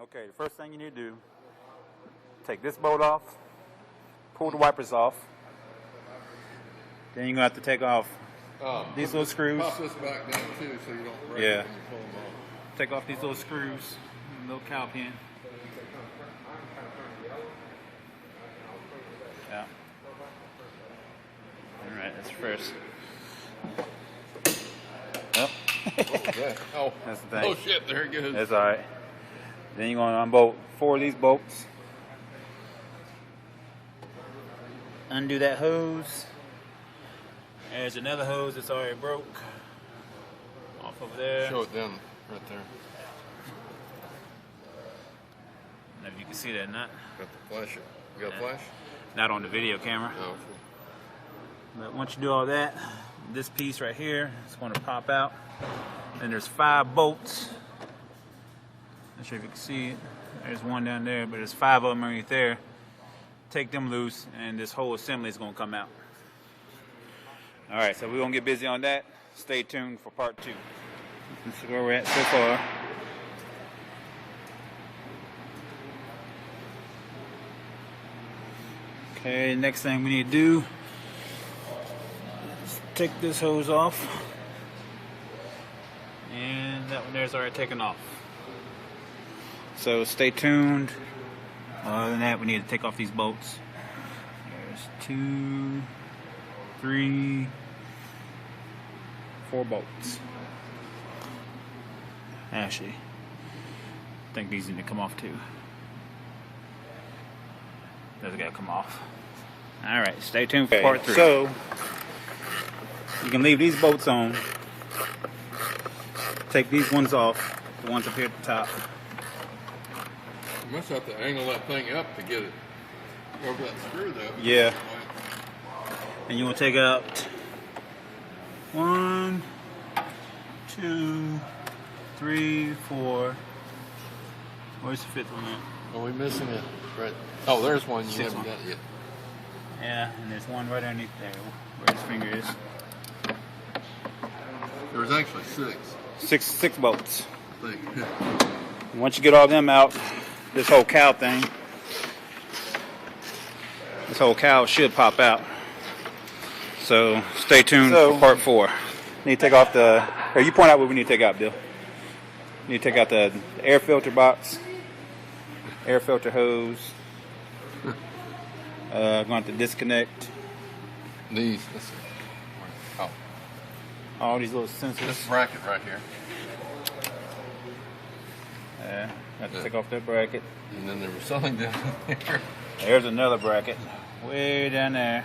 Okay, the first thing you need to do, take this bolt off, pull the wipers off. Then you're going to have to take off these little screws. Pop this back down too so you don't break it when you pull them off. Take off these little screws, little cow pin. Yeah. Alright, that's first. Oh. Oh, That's the thing. Oh shit, there it goes. That's alright. Then you're going to unbolt 4 of these bolts. Undo that hose. There's another hose that's already broke. Off over there. Show it down right there. I don't know if you can see that nut. Got the flash. You got a flash? Not on the video camera. No. But once you do all that, this piece right here is going to pop out. And there's 5 bolts. Not sure if you can see it. There's one down there, but there's 5 of them right there. Take them loose, and this whole assembly is going to come out. All right, so we're going to get busy on that. Stay tuned for part 2. This is where we're at so far. Okay, next thing we need to do is take this hose off. And that one there's already taken off. So stay tuned. Other than that, we need to take off these bolts. There's 2, 3, 4 bolts. Actually, I think these need to come off too. Those gotta come off. Alright, stay tuned for part 3. So, you can leave these bolts on. Take these ones off, the ones up here at the top. You must have to angle that thing up to get it over that screw though. Yeah. And you want to take out 1, 2, 3, 4. Where's the 5th one at? Are we missing it? Right. Oh, there's one you 6th haven't one. done yet. Yeah, and there's one right underneath there where his finger is. There's actually 6. 6 bolts. I think. Once you get all them out, this whole cow thing, this whole cow should pop out. So stay tuned for part 4. Need to take off the, or you point out what we need to take out, Bill. Need to take out the air filter box, air filter hose. I'm going to disconnect These. Let's see. Oh, all these little sensors. this bracket right here. Have to take off that bracket. And then there was something down there. There's another bracket way down there.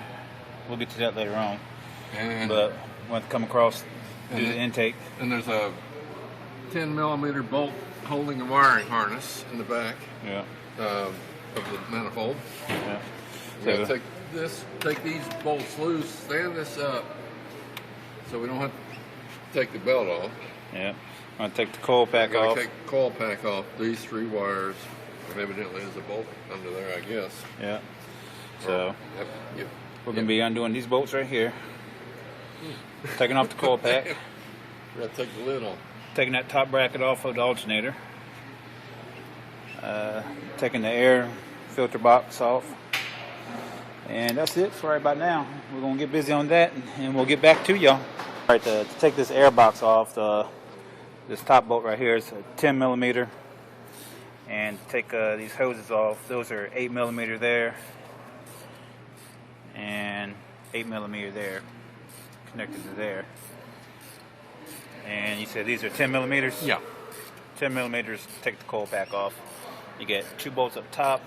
We'll get to that later on. And But we'll have to come across do the intake. And there's a 10mm bolt holding a wiring harness in the back Yeah. of the manifold. Yeah. We're gonna take these bolts loose, stand this up, so we don't have to take the belt off. Yeah. I'm gonna take the coil pack off. Take the coil pack off. These 3 wires, and evidently there's a bolt under there, I guess. Yeah. So Yep. we're gonna be undoing these bolts right here. Taking off the coil pack. We're gonna take the lid off. Taking that top bracket off of the alternator. Taking the air filter box off. And that's it for right about now. We're gonna get busy on that, and we'll get back to y'all. All right, to take this air box off, this top bolt right here is a 10mm, and take these hoses off. Those are 8mm there, and 8mm there, connected to there. And you said these are 10mm? Yeah. 10mm. Take the coil pack off. You get 2 bolts up top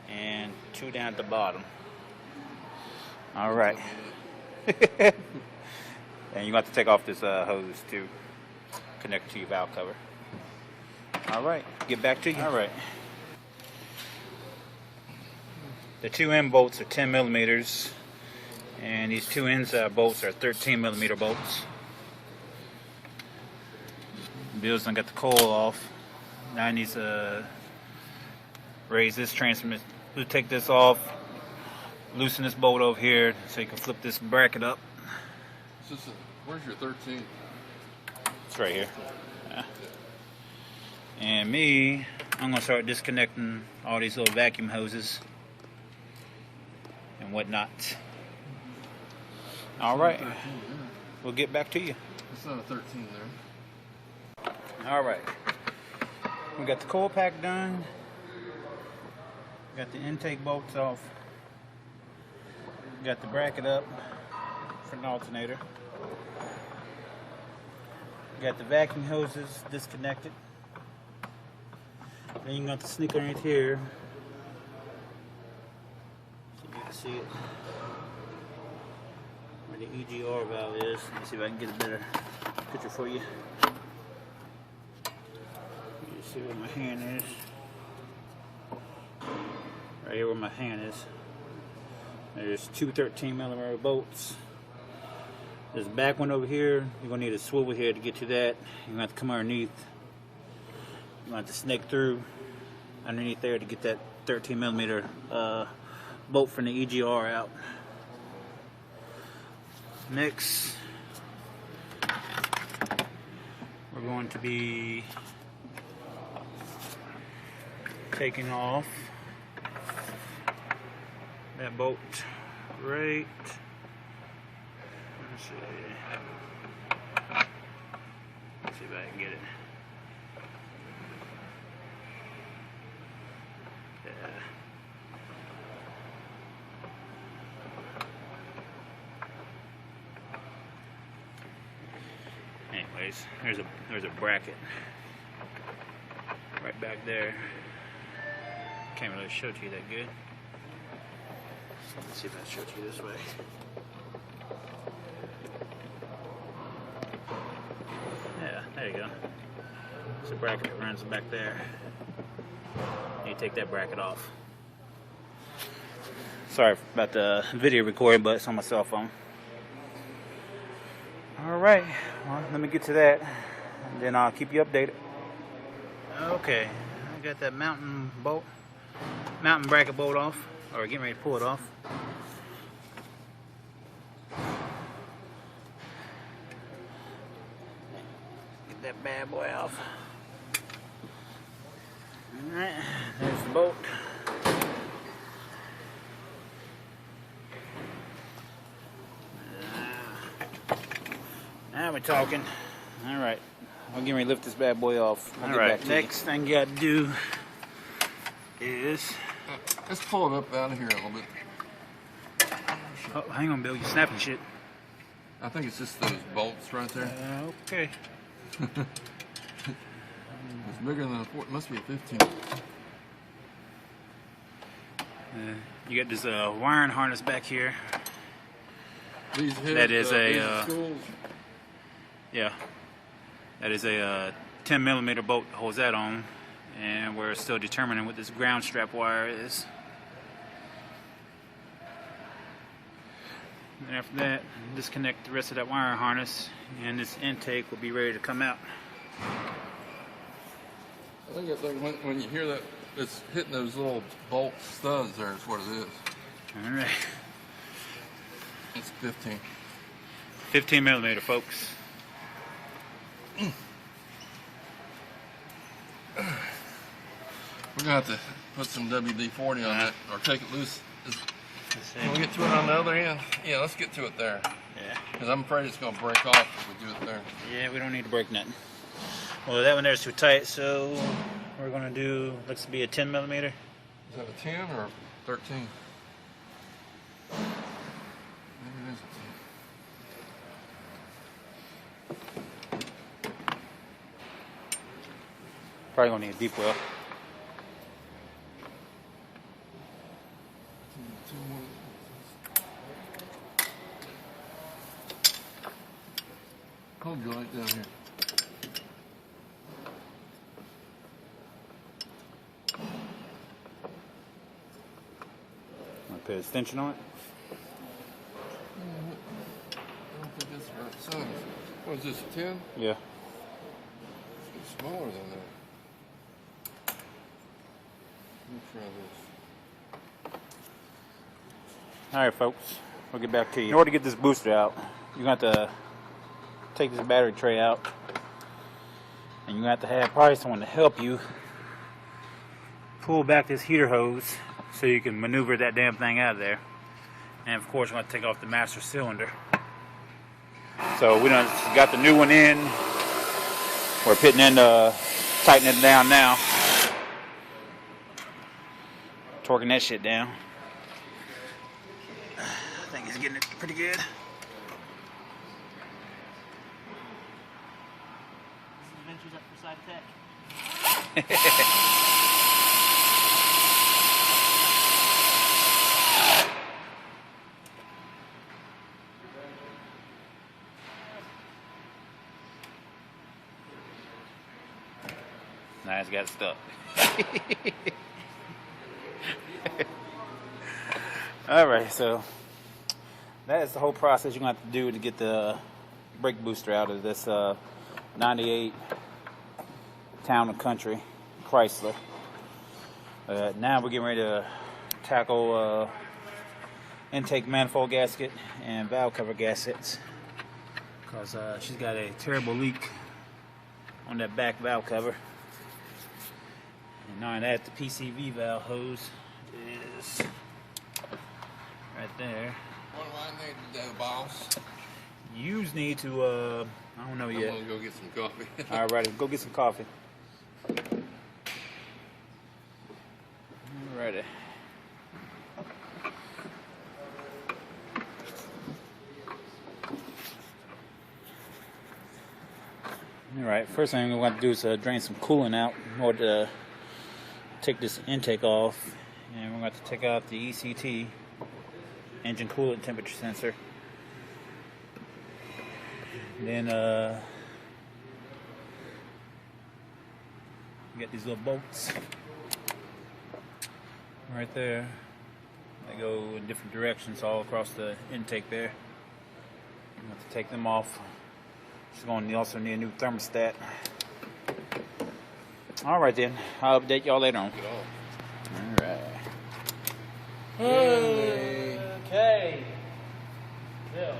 and 2 down at the bottom. All right. And you have to take off this hose to connect to your valve cover. All right, get back to you. All right. The 2 end bolts are 10mm, and these 2 inside bolts are 13mm bolts. Bill's done got the coil off. Now I need to raise this transmission. We'll take this off, loosen this bolt over here so you can flip this bracket up. Where's your 13? It's right here. Yeah. And me, I'm gonna start disconnecting all these little vacuum hoses and whatnot. All right, we'll get back to you. It's not a 13 there. All right, we got the coil pack done. Got the intake bolts off. Got the bracket up for an alternator. Got the vacuum hoses disconnected. Then you got the sneaker right here. So you can see it. Where the EGR valve is. Let me see if I can get a better picture for you. You see where my hand is. Right here where my hand is. There's two 13mm bolts. There's a back one over here. You're gonna need a swivel here to get to that. You're gonna have to come underneath. You're gonna have to snake through underneath there to get that 13mm bolt from the EGR out. Next, we're going to be taking off that bolt right. Let's see if I can get it. Yeah. Anyways, there's a bracket right back there. Can't really show it to you that good. Let's see if I show it to you this way. Yeah, there you go. It's a bracket that runs back there. You take that bracket off. Sorry about the video recording, but it's on my cell phone. Alright, well, let me get to that, and then I'll keep you updated. Okay, I got that mountain bracket bolt off, or getting ready to pull it off. Get that bad boy off. Alright, there's the bolt. Now we're talking. Alright, I'm getting ready to lift this bad boy off. Alright, next thing you gotta do is... Let's pull it up out of here a little bit. Oh, hang on, Bill, you're snapping shit. I think it's just those bolts right there. Okay. It's bigger than a 4, it must be a 15. You got this wiring harness back here. These hit, That is yeah. That is a 10mm bolt that holds that on, and we're still determining what this ground strap wire is. And after that, disconnect the rest of that wire harness, and this intake will be ready to come out. I think it's like when you hear that, it's hitting those little bolt studs there is what it is. All right. It's 15. 15mm, folks. We're gonna have to put some WD-40 on that, or take it loose. Can we get to it on the other end? Yeah, let's get to it there. Yeah. Because I'm afraid it's gonna break off if we do it there. Yeah, we don't need to break nothing. Well, that one there's too tight, so we're gonna do, looks to be a 10mm. Is that a 10 or 13? Maybe it is a 10. Probably gonna need a deep well. Hold your light down here. Want to put a extension on it? I don't think that's the right size. What is this, a 10? Yeah. It's smaller than that. Let me try this. Alright, folks, we'll get back to you. In order to get this booster out, you're going to have to take this battery tray out And you have to have probably someone to help you pull back this heater hose so you can maneuver that damn thing out of there. And of course, we're going to take off the master cylinder. So we done got the new one in. We're putting in tightening it down now. Torquing that shit down. I think he's getting it pretty good. Adventures up for side attack. Nice, got it stuck. Alright, so that is the whole process you're going to have to do to get the brake booster out of this 98 Town and Country Chrysler. Now we're getting ready to tackle intake manifold gasket and valve cover gaskets, because she's got a terrible leak on that back valve cover. And knowing that, the PCV valve hose is right there. What do I need to do, boss? You need to, I don't know yet. I'm gonna go get some coffee. Alrighty, go get some coffee. Alrighty. Alright, first thing we want to do is drain some coolant out in order to take this intake off. And we're going to take out the ECT, engine coolant temperature sensor. Then you got these little bolts right there. They go in different directions all across the intake there. You have to take them off. Just going to also need a new thermostat. All right then, I'll update y'all later on. All right. Okay. Bill.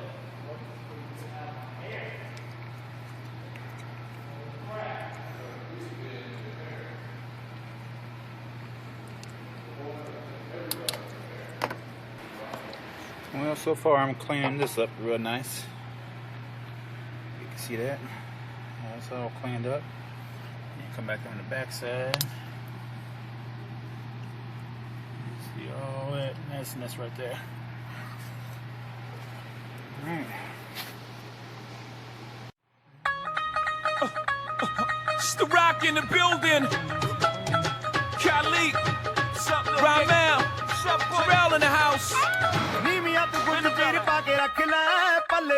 Well, so far I'm cleaning this up real nice. You can see that. It's all cleaned up. And come back on the back side. See all that niceness right there. Alright. It's the rock in the building. Khalid, Ramel, Terrell in the house.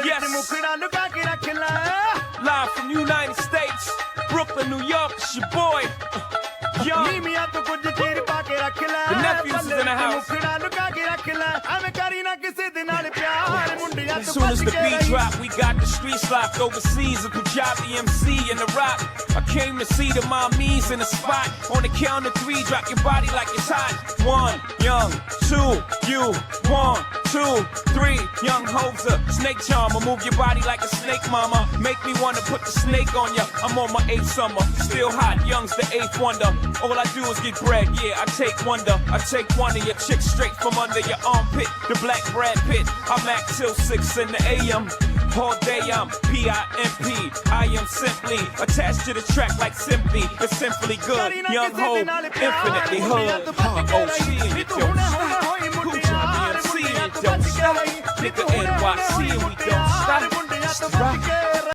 Yes. Live from United States, Brooklyn, New York. It's your boy, Young. The nephews is in the house. As soon as the beat drop, we got the streets locked overseas. A Punjabi MC in the rock. I came to see the mommies in the spot. On the count of 3, drop your body like it's hot. 1, Young, 2, you. 1, 2, 3, Young Hoser. Snake charmer, move your body like a snake, mama. Make me wanna put the snake on ya. I'm on my 8th summer, still hot. Young's the 8th wonder. All I do is get bread, yeah. I take wonder. I take one of your chicks straight from under your armpit. The black Brad Pitt. I'm at till 6 in the AM. All day I'm P-I-M-P. I am simply attached to the track like simply. It's simply good. Young Ho, infinitely hood. OC and you don't stop. Punjabi MC and you don't stop. Nigga NYC and we don't stop. It's the rock.